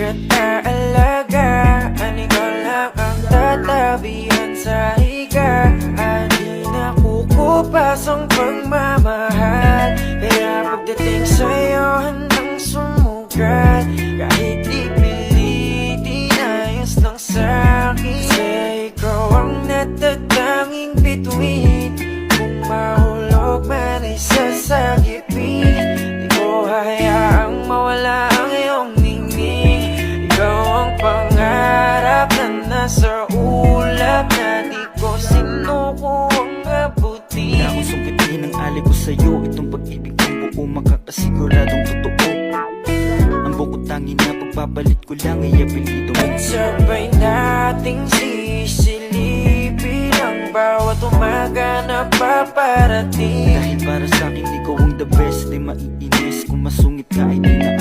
kita alagaan, ikaw lang ang tatabihan sa higaan. Di nakukupas ang pagmamahal, kaya pagdating sa'yo handang sumugat. Kahit ipilitin, ayos lang sa'kin, kasi ikaw ang natatanging bituin. Kung mahulog man ay sasagipin, di ko hayaang mawala ang iyong ningning. Ikaw ang pangarap na nasa ulap, na di ko sinukuang abutin. Wala akong sungkitin ang alay ko sa'yo, itong pag-ibig kong buo makakasiguradong totoo. Ang bukod tangin na pagpapalit ko lang ay apelido mo. Sabay nating sisilipin ang bawat umaga na paparating. Dahil para sa'kin ikaw ang the best, di maiinis kung masungit ka ay di na